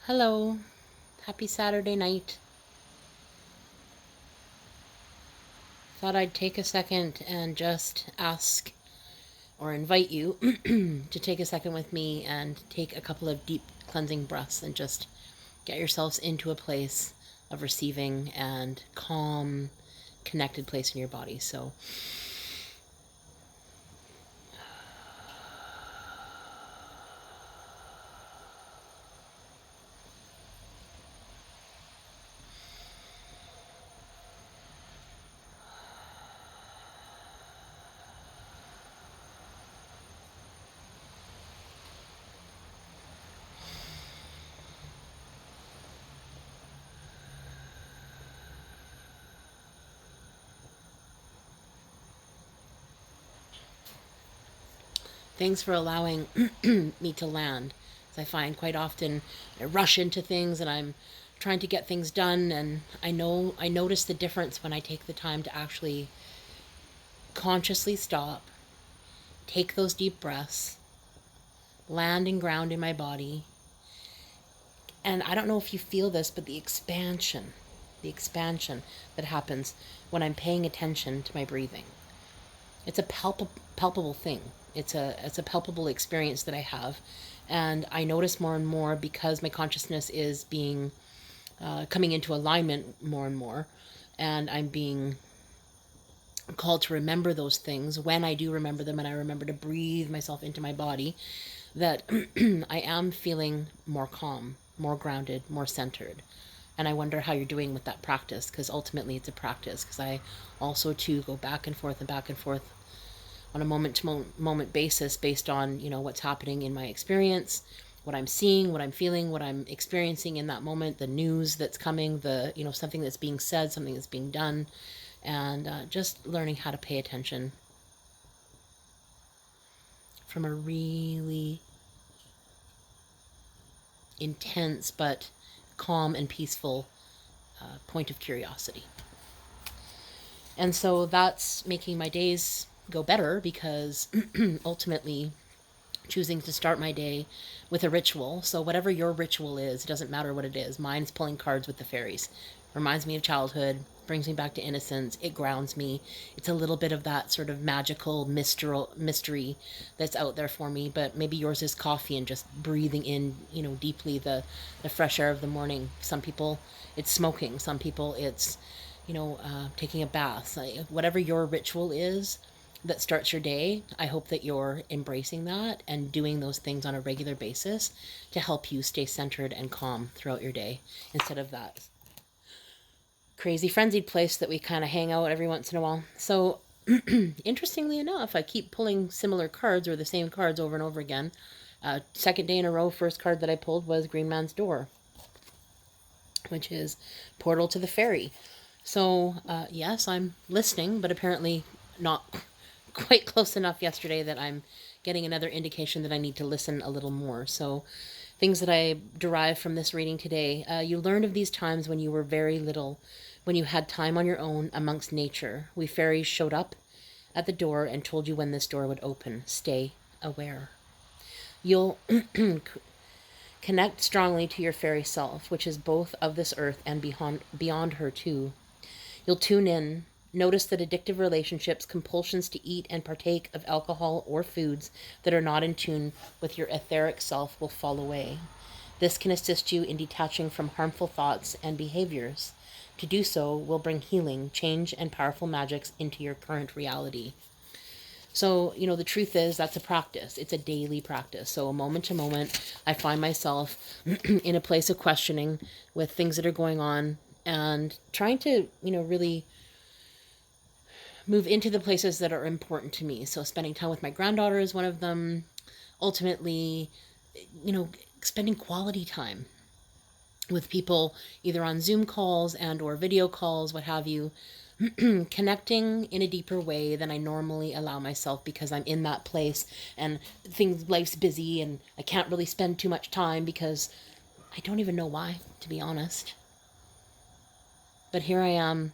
Hello, happy Saturday night. Thought I'd take a second and just ask or invite you to take a second with me and take a couple of deep cleansing breaths and just get yourselves into a place of receiving and calm, connected place in your body. So, thanks for allowing me to land. As I find quite often I rush into things and I'm trying to get things done, and I notice the difference when I take the time to actually consciously stop, take those deep breaths, land and ground in my body. And I don't know if you feel this, but the expansion that happens when I'm paying attention to my breathing. It's a palpable thing. It's a palpable experience that I have, and I notice more and more because my consciousness is being coming into alignment more and more, and I'm being called to remember those things. When I do remember them and I remember to breathe myself into my body, that I am feeling more calm, more grounded, more centered. And I wonder how you're doing with that practice, because ultimately it's a practice. Because I also too go back and forth and back and forth on a moment to moment basis based on, what's happening in my experience, what I'm seeing, what I'm feeling, what I'm experiencing in that moment, the news that's coming, something that's being said, something that's being done, and just learning how to pay attention from a really intense but calm and peaceful point of curiosity. And so that's making my days go better, because ultimately choosing to start my day with a ritual. So whatever your ritual is, it doesn't matter what it is. Mine's pulling cards with the fairies. Reminds me of childhood, brings me back to innocence. It grounds me. It's a little bit of that sort of magical mystery that's out there for me. But maybe yours is coffee and just breathing in, deeply the fresh air of the morning. Some people it's smoking. Some people it's, taking a bath. Whatever your ritual is that starts your day, I hope that you're embracing that and doing those things on a regular basis to help you stay centered and calm throughout your day, instead of that crazy frenzied place that we kind of hang out every once in a while. So, interestingly enough, I keep pulling similar cards or the same cards over and over again. Second day in a row, first card that I pulled was Green Man's Door, which is Portal to the Fairy. So, yes, I'm listening, but apparently not quite close enough yesterday that I'm getting another indication that I need to listen a little more. So, things that I derive from this reading today. You learned of these times when you were very little, when you had time on your own amongst nature. We fairies showed up at the door and told you when this door would open. Stay aware. You'll connect strongly to your fairy self, which is both of this earth and beyond her too. You'll tune in, notice that addictive relationships, compulsions to eat and partake of alcohol or foods that are not in tune with your etheric self will fall away. This can assist you in detaching from harmful thoughts and behaviors. To do so will bring healing, change, and powerful magics into your current reality. So, the truth is that's a practice. It's a daily practice. So, a moment to moment, I find myself in a place of questioning with things that are going on and trying to, really move into the places that are important to me. So, spending time with my granddaughter is one of them. Ultimately, spending quality time with people either on Zoom calls and or video calls, what have you, connecting in a deeper way than I normally allow myself, because I'm in that place and life's busy and I can't really spend too much time because I don't even know why, to be honest. But here I am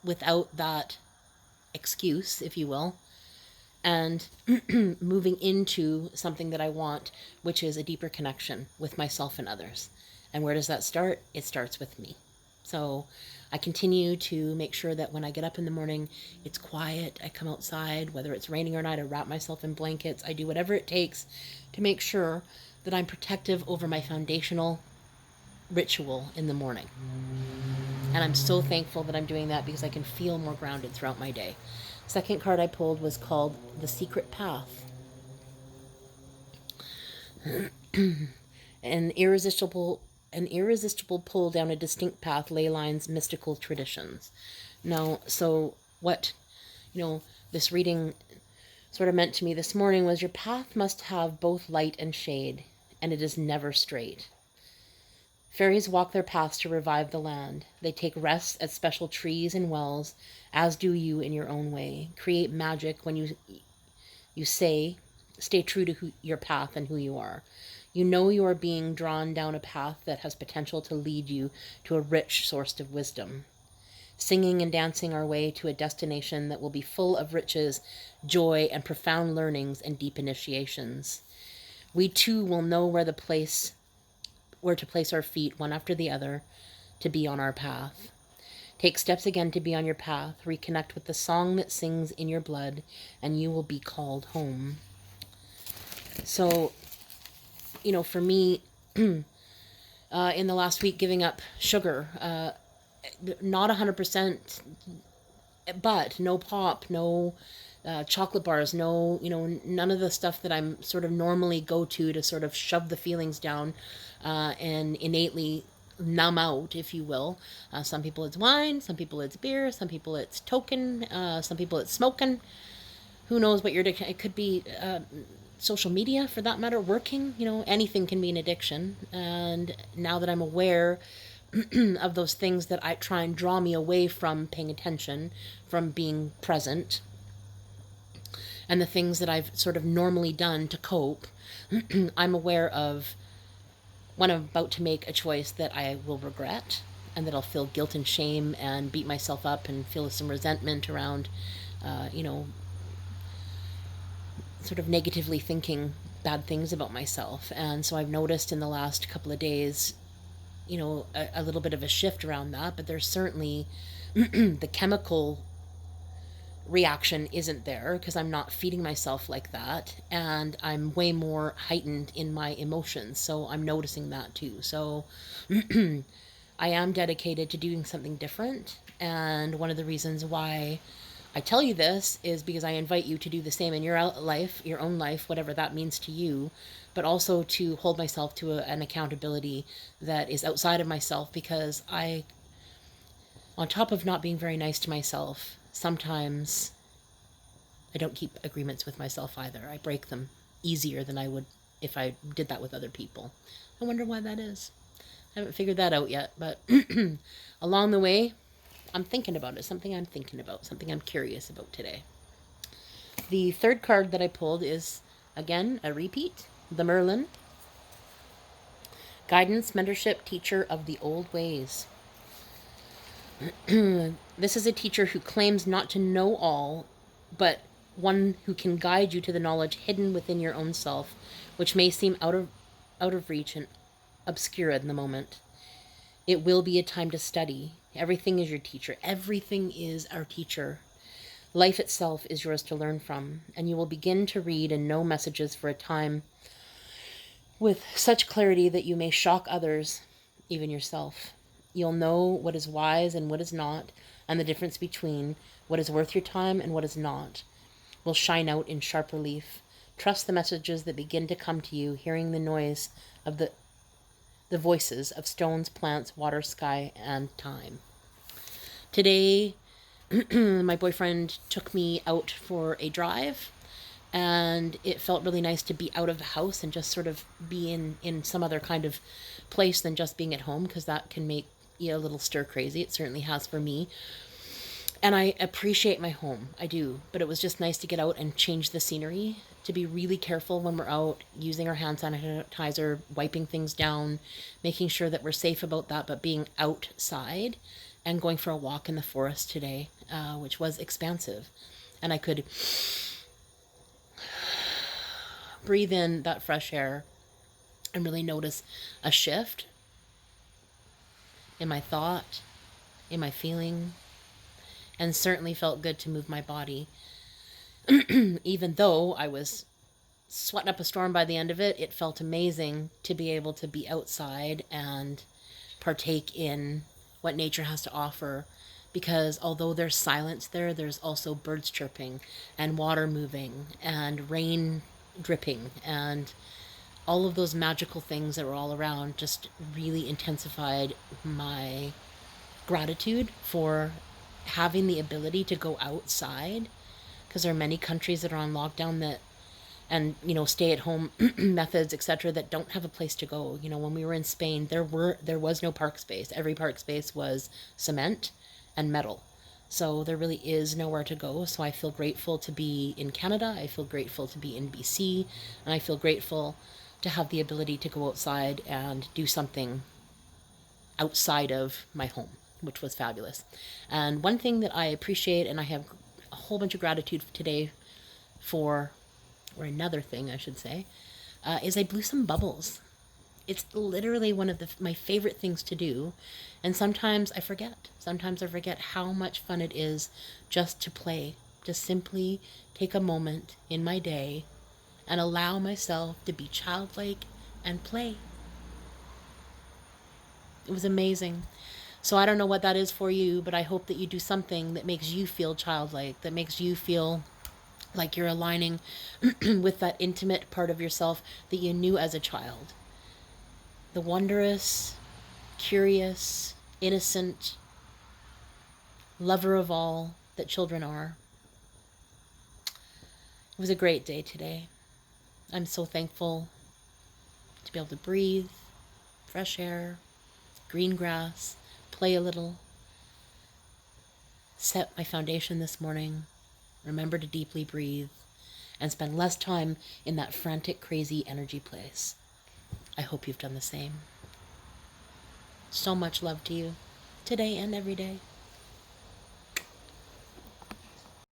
without that excuse, if you will, and moving into something that I want, which is a deeper connection with myself and others. And where does that start? It starts with me. So I continue to make sure that when I get up in the morning, it's quiet. I come outside, whether it's raining or not, I wrap myself in blankets. I do whatever it takes to make sure that I'm protective over my foundational ritual in the morning. And I'm so thankful that I'm doing that because I can feel more grounded throughout my day. Second card I pulled was called The Secret Path. An irresistible pull down a distinct path, ley lines, mystical traditions. Now, so what, this reading sort of meant to me this morning was your path must have both light and shade, and it is never straight. Fairies walk their paths to revive the land. They take rest at special trees and wells, as do you in your own way. Create magic when you stay true to your path and who you are. You know you are being drawn down a path that has potential to lead you to a rich source of wisdom. Singing and dancing our way to a destination that will be full of riches, joy, and profound learnings and deep initiations. We too will know where to place our feet one after the other to be on our path. Take steps again to be on your path. Reconnect with the song that sings in your blood, and you will be called home. So, for me, in the last week, giving up sugar, not 100%, but no pop, no chocolate bars, no, none of the stuff that I'm sort of normally go to sort of shove the feelings down and innately numb out, if you will. Some people it's wine, some people it's beer, some people it's token, some people it's smoking. Who knows what your addiction? It could be social media, for that matter, working. Anything can be an addiction. And now that I'm aware of those things that I try and draw me away from paying attention, from being present, and the things that I've sort of normally done to cope, I'm aware of when I'm about to make a choice that I will regret, and that I'll feel guilt and shame and beat myself up and feel some resentment around, sort of negatively thinking bad things about myself. And so I've noticed in the last couple of days, a little bit of a shift around that, but there's certainly the chemical reaction isn't there because I'm not feeding myself like that, and I'm way more heightened in my emotions, so I'm noticing that too. So I am dedicated to doing something different, and one of the reasons why I tell you this is because I invite you to do the same in your life, your own life, whatever that means to you, but also to hold myself to an accountability that is outside of myself, because on top of not being very nice to myself, sometimes I don't keep agreements with myself either. I break them easier than I would if I did that with other people. I wonder why that is. I haven't figured that out yet, but along the way, I'm thinking about it. Something I'm thinking about. Something I'm curious about today. The third card that I pulled is, again, a repeat. The Merlin. Guidance, mentorship, teacher of the old ways. This is a teacher who claims not to know all, but one who can guide you to the knowledge hidden within your own self, which may seem out of reach and obscure in the moment. It will be a time to study. Everything is your teacher. Everything is our teacher. Life itself is yours to learn from, and you will begin to read and know messages for a time with such clarity that you may shock others, even yourself. You'll know what is wise and what is not, and the difference between what is worth your time and what is not will shine out in sharp relief. Trust the messages that begin to come to you, hearing the noise of the voices of stones, plants, water, sky, and time. Today, my boyfriend took me out for a drive, and it felt really nice to be out of the house and just sort of be in some other kind of place than just being at home, because that can make you a little stir crazy. It certainly has for me. And I appreciate my home. I do. But it was just nice to get out and change the scenery, to be really careful when we're out, using our hand sanitizer, wiping things down, making sure that we're safe about that, but being outside and going for a walk in the forest today, which was expansive. And I could breathe in that fresh air and really notice a shift in my thought, in my feeling, and certainly felt good to move my body. Even though I was sweating up a storm by the end of it, it felt amazing to be able to be outside and partake in what nature has to offer. Because although there's silence there, there's also birds chirping and water moving and rain dripping and all of those magical things that were all around just really intensified my gratitude for having the ability to go outside, because there are many countries that are on lockdown that and stay at home methods, etc., that don't have a place to go. When we were in Spain, there was no park space. Every park space was cement and metal. So there really is nowhere to go. So I feel grateful to be in Canada. I feel grateful to be in BC, and I feel grateful to have the ability to go outside and do something outside of my home, which was fabulous. And one thing that I appreciate, and I have a whole bunch of gratitude today for, or another thing I should say, is I blew some bubbles. It's literally one of my favorite things to do. And sometimes I forget. Sometimes I forget how much fun it is just to play. Just simply take a moment in my day and allow myself to be childlike and play. It was amazing. So I don't know what that is for you, but I hope that you do something that makes you feel childlike, that makes you feel like you're aligning with that intimate part of yourself that you knew as a child. The wondrous, curious, innocent lover of all that children are. It was a great day today. I'm so thankful to be able to breathe, fresh air, green grass, play a little, set my foundation this morning, remember to deeply breathe, and spend less time in that frantic, crazy energy place. I hope you've done the same. So much love to you, today and every day.